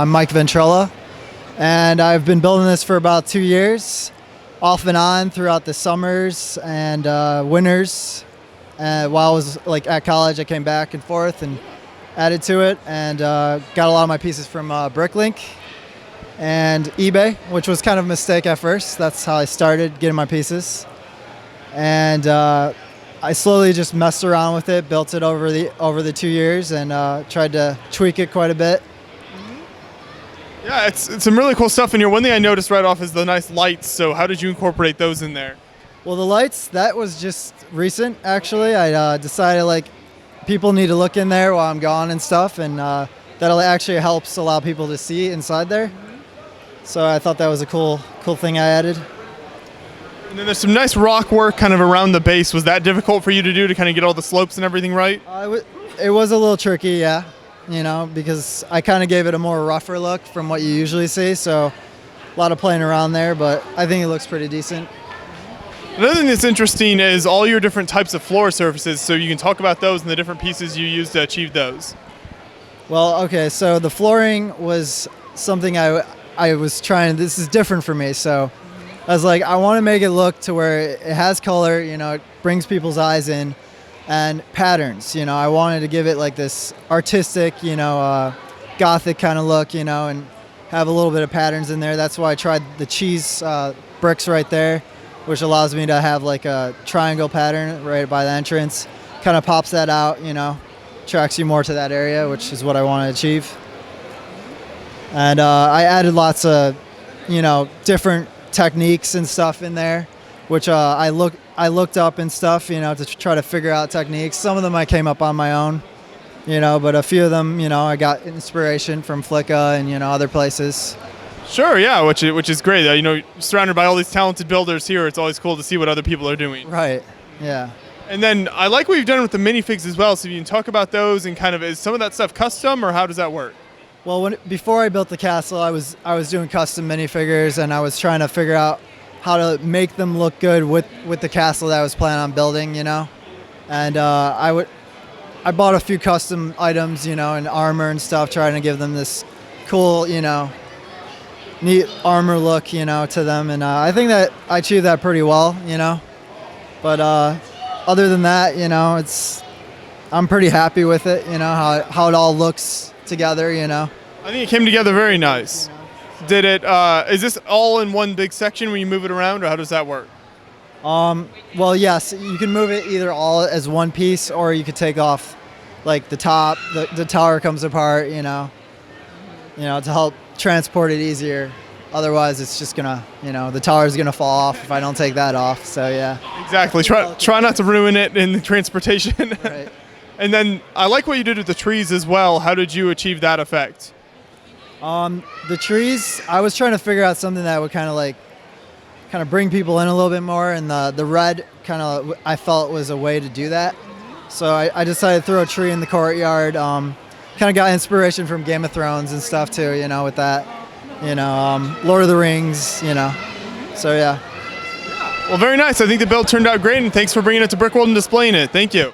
I'm Mike Ventrella, and I've been building this for about 2 years, off and on throughout the summers and winters. While I was at college, I came back and forth and added to it, and got a lot of my pieces from Bricklink and eBay, which was kind of a mistake at first. That's how I started getting my pieces, and I slowly just messed around with it, built it over the 2 years, and tried to tweak it quite a bit. Yeah, it's some really cool stuff in here. One thing I noticed right off is the nice lights. So how did you incorporate those in there? Well, the lights, that was just recent, actually. I decided people need to look in there while I'm gone and stuff, and that actually helps allow people to see inside there. So I thought that was a cool thing I added. And then there's some nice rock work kind of around the base. Was that difficult for you to do to kind of get all the slopes and everything right? It was a little tricky, yeah. Because I kind of gave it a more rougher look from what you usually see, so a lot of playing around there, but I think it looks pretty decent. Another thing that's interesting is all your different types of floor surfaces, so you can talk about those and the different pieces you use to achieve those. Well, okay, so the flooring was something I was trying, this is different for me, so I was like, I want to make it look to where it has color, it brings people's eyes in. And patterns, I wanted to give it this artistic, gothic kind of look, and have a little bit of patterns in there. That's why I tried the cheese bricks right there, which allows me to have a triangle pattern right by the entrance. Kind of pops that out, attracts you more to that area, which is what I want to achieve. And I added lots of, different techniques and stuff in there, which I looked up and stuff, to try to figure out techniques. Some of them I came up on my own, but a few of them, I got inspiration from Flicka and, other places. Sure, yeah, which is great. Surrounded by all these talented builders here, it's always cool to see what other people are doing. Right, yeah. And then I like what you've done with the minifigs as well, so you can talk about those and kind of, is some of that stuff custom or how does that work? Well, before I built the castle, I was doing custom minifigures, and I was trying to figure out how to make them look good with the castle that I was planning on building, and I bought a few custom items, and armor and stuff, trying to give them this cool, neat armor look, to them, and I think that I achieved that pretty well, but other than that, I'm pretty happy with it, how it all looks together, I think it came together very nice. Did it? Is this all in one big section when you move it around, or how does that work? Well, yes, you can move it either all as one piece, or you could take off, the top. The tower comes apart, to help transport it easier. Otherwise, it's just gonna, the tower's gonna fall off if I don't take that off. So yeah. Exactly. Try not to ruin it in the transportation. Right. And then I like what you did with the trees as well. How did you achieve that effect? The trees, I was trying to figure out something that would kind of bring people in a little bit more, and the red I felt was a way to do that. So I decided to throw a tree in the courtyard. Kind of got inspiration from Game of Thrones and stuff too, with that. Lord of the Rings, So yeah. Well, very nice. I think the build turned out great, and thanks for bringing it to Brickworld and displaying it. Thank you.